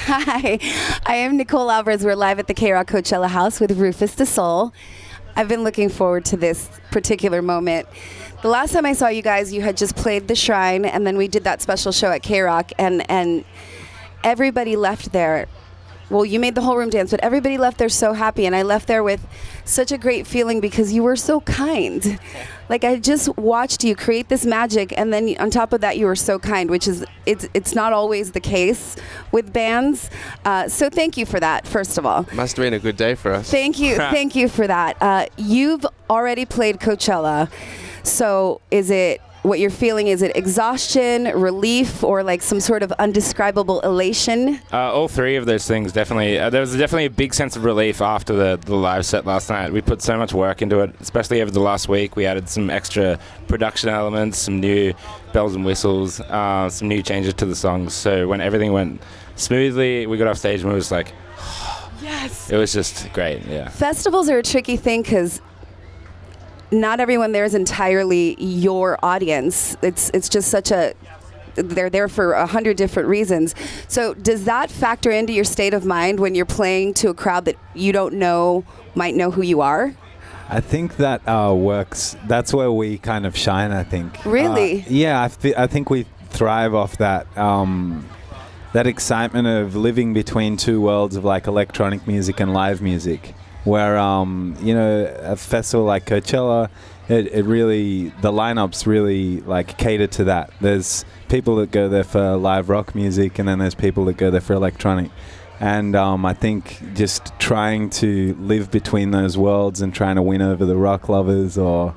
Hi, I am Nicole Alvarez. We're live at the KROQ Coachella house with Rufus Du Sol. I've been looking forward to this particular moment. The last time I saw you guys, you had just played The Shrine, and then we did that special show at KROQ, and everybody left there. Well, you made the whole room dance, but everybody left there so happy, and I left there with such a great feeling because you were so kind. Like, I just watched you create this magic, and then on top of that, you were so kind, which is, it's not always the case with bands. So thank you for that, first of all. Must have been a good day for us. Thank you for that. You've already played Coachella, so what you're feeling, is it exhaustion, relief, or like some sort of undescribable elation? All three of those things, definitely. There was definitely a big sense of relief after the live set last night. We put so much work into it, especially over the last week. We added some extra production elements, some new bells and whistles, some new changes to the songs. So when everything went smoothly, we got off stage and we was like, yes. It was just great, yeah. Festivals are a tricky thing because not everyone there is entirely your audience. It's just they're there for 100 different reasons. So does that factor into your state of mind when you're playing to a crowd that you don't know might know who you are? I think that works. That's where we kind of shine, I think. Really? Yeah, I think we thrive off that that excitement of living between two worlds of like electronic music and live music. Where a festival like Coachella, it really, the lineups really like cater to that. There's people that go there for live rock music, and then there's people that go there for electronic. And I think just trying to live between those worlds and trying to win over the rock lovers, or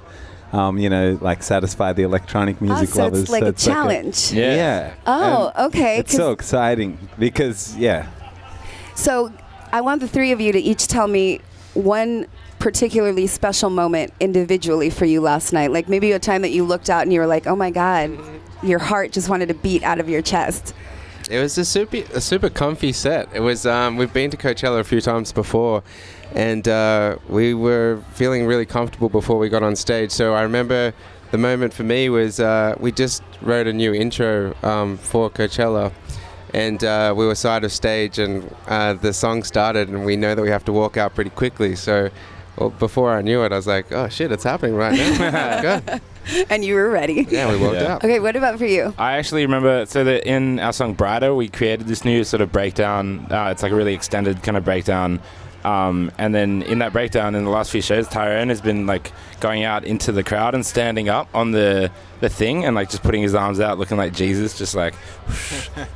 like satisfy the electronic music so lovers. It's like a challenge. Yeah. Oh, and okay. It's so exciting because So I want the three of you to each tell me one particularly special moment individually for you last night. Like maybe a time that you looked out and you were like, oh my God, your heart just wanted to beat out of your chest. It was a super comfy set. It was we've been to Coachella a few times before, and we were feeling really comfortable before we got on stage. So I remember the moment for me was we just wrote a new intro for Coachella. And we were side of stage, and the song started, and we know that we have to walk out pretty quickly. So before I knew it, I was like, oh, shit, it's happening right now. Go. And you were ready. Yeah, we walked out. Okay, what about for you? I actually remember, so that in our song Brighter, we created this new sort of breakdown. It's like a really extended kind of breakdown. And then in that breakdown, in the last few shows, Tyrone has been like going out into the crowd and standing up on the thing and like just putting his arms out looking like Jesus, just like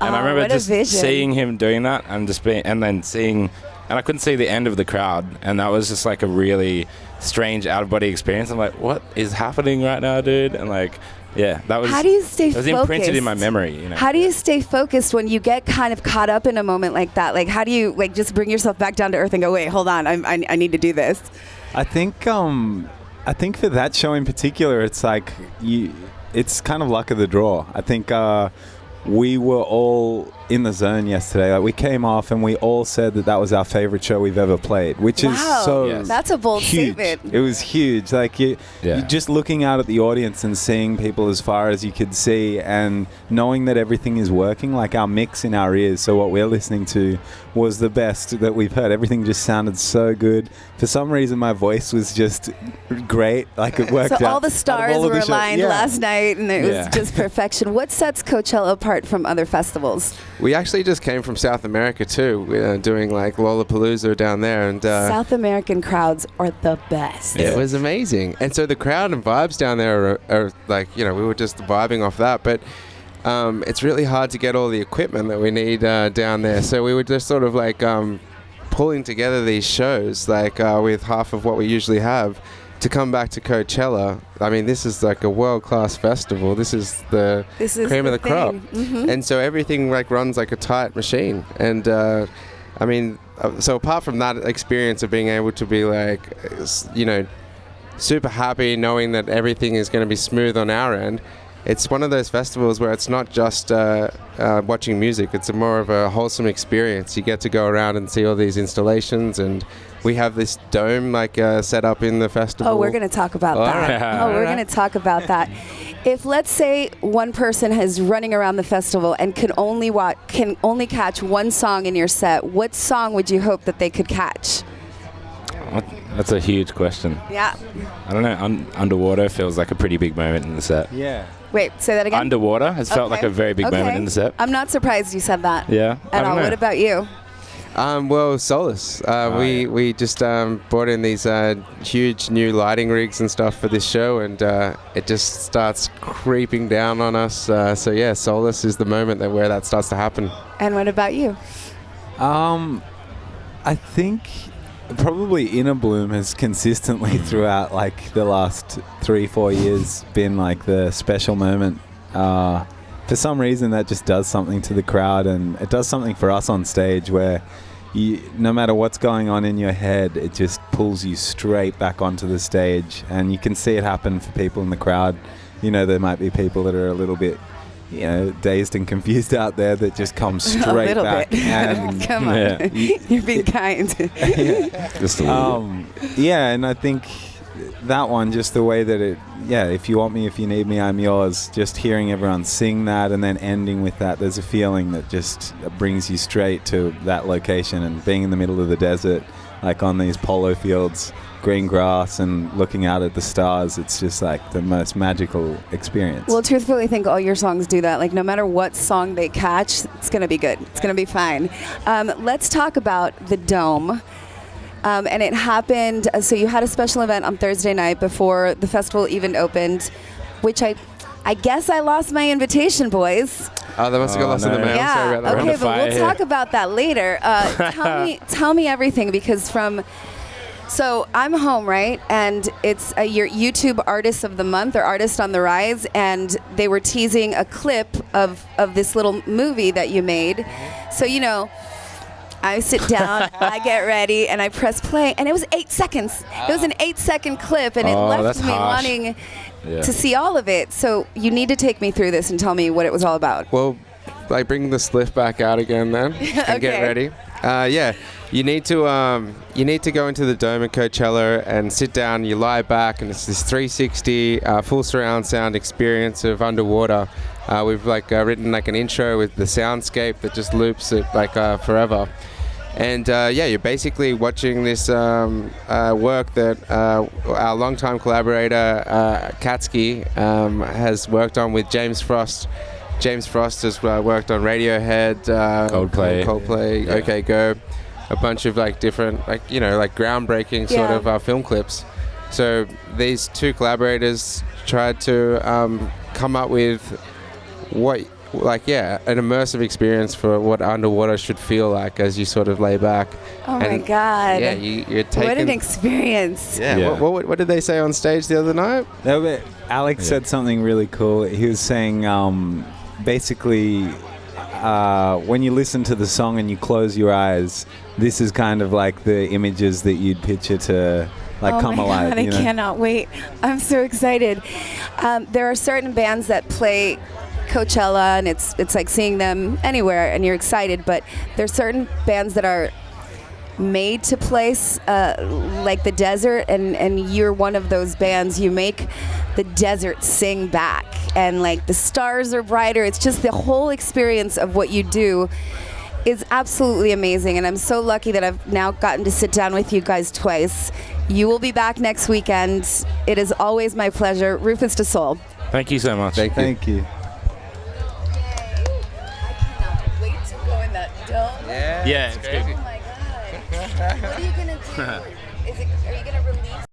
and I remember just seeing him doing that and just being, and then seeing, and I couldn't see the end of the crowd, and that was just like a really strange out-of-body experience. I'm like, what is happening right now, dude? And like, yeah, that was, how do you stay focused? It was imprinted in my memory, How do you stay focused when you get kind of caught up in a moment like that? Like, how do you like just bring yourself back down to earth and go, wait, hold on, I need to do this? I think for that show in particular, it's like it's kind of luck of the draw. I think we were all in the zone yesterday. Like, we came off and we all said that was our favorite show we've ever played, which is so that's a bold huge. statement. It was huge. Like you're just looking out at the audience and seeing people as far as you could see, and knowing that everything is working. Like our mix in our ears, so what we're listening to was the best that we've heard. Everything just sounded so good. For some reason, my voice was just great. Like it worked out. So all the stars were aligned last night, and it was just perfection. What sets Coachella apart from other festivals? We actually just came from South America too. We're doing like Lollapalooza down there, and South American crowds are the best. It was amazing. And so the crowd and vibes down there are like, we were just vibing off that, but it's really hard to get all the equipment that we need down there. So we were just sort of like pulling together these shows like with half of what we usually have to come back to Coachella. I mean, this is like a world-class festival. This is the cream of the crop. Mm-hmm. And so everything like runs like a tight machine. And I mean, so apart from that experience of being able to be like, super happy knowing that everything is going to be smooth on our end, it's one of those festivals where it's not just watching music. It's more of a wholesome experience. You get to go around and see all these installations, and we have this dome set up in the festival. Oh, we're going to talk about that. right. Oh, we're going to talk about that. If, let's say, one person is running around the festival and can only catch one song in your set, what song would you hope that they could catch? That's a huge question. Yeah. I don't know. Underwater feels like a pretty big moment in the set. Yeah. Wait, say that again? Underwater has felt like a very big moment in the set. I'm not surprised you said that. Yeah. I At don't all. know. What about you? Well, Solace. We just brought in these huge new lighting rigs and stuff for this show, and it just starts creeping down on us. So yeah, Solace is the moment where that starts to happen. And what about you? I think probably Inner Bloom has consistently throughout like the last 3-4 years been like the special moment. For some reason that just does something to the crowd, and it does something for us on stage where no matter what's going on in your head, it just pulls you straight back onto the stage, and you can see it happen for people in the crowd. You know, there might be people that are a little bit, dazed and confused out there that just come straight back. And Come on. Yeah. You're being kind. Just a little yeah, and I think that one, just the way that if you want me, if you need me, I'm yours, just hearing everyone sing that and then ending with that, there's a feeling that just brings you straight to that location, and being in the middle of the desert, like on these polo fields, green grass, and looking out at the stars, it's just like the most magical experience. Well, truthfully, I think all your songs do that. Like, no matter what song they catch, it's going to be good. It's going to be fine. Let's talk about the Dome. And it happened, so you had a special event on Thursday night before the festival even opened, which I guess I lost my invitation, boys. Oh, they must have got lost in the no. mail. Sorry about that. Okay, Round of but we'll fire talk here. about that later. Tell me everything, because so I'm home, right? And it's your YouTube Artist of the Month or Artist on the Rise, and they were teasing a clip of this little movie that you made. So, I sit down, I get ready, and I press play, and it was 8 seconds. It was an 8-second clip, and it Oh, left that's me harsh. wanting Yeah. to see all of it. So you need to take me through this and tell me what it was all about. Well, bring the spliff back out again then, and get Okay. ready. You need to go into the Dome at Coachella and sit down. You lie back, and it's this 360 full surround sound experience of underwater. We've written an intro with the soundscape that just loops it forever. And you're basically watching this work that our longtime collaborator Katsky has worked on with James Frost. James Frost has worked on Radiohead, Coldplay, Yeah. OK Go, a bunch of different groundbreaking sort of film clips. So these two collaborators tried to come up with an immersive experience for what underwater should feel like as you sort of lay back. Oh my God. Yeah, you're taking... What an experience. Yeah. Yeah. What did they say on stage the other night? Alex said something really cool. He was saying basically when you listen to the song and you close your eyes, this is kind of like the images that you'd picture to come alive. God, I cannot wait. I'm so excited. There are certain bands that play Coachella, and it's like seeing them anywhere, and you're excited. But there's certain bands that are made to place like the desert, and you're one of those bands. You make the desert sing back, and the stars are brighter. It's just the whole experience of what you do is absolutely amazing, and I'm so lucky that I've now gotten to sit down with you guys twice. You will be back next weekend. It is always my pleasure. Rufus Du Sol. Thank you so much. Thank you. Wait to go in that dome. Yeah, it's good. Oh my God. What are you going to do? Are you going to release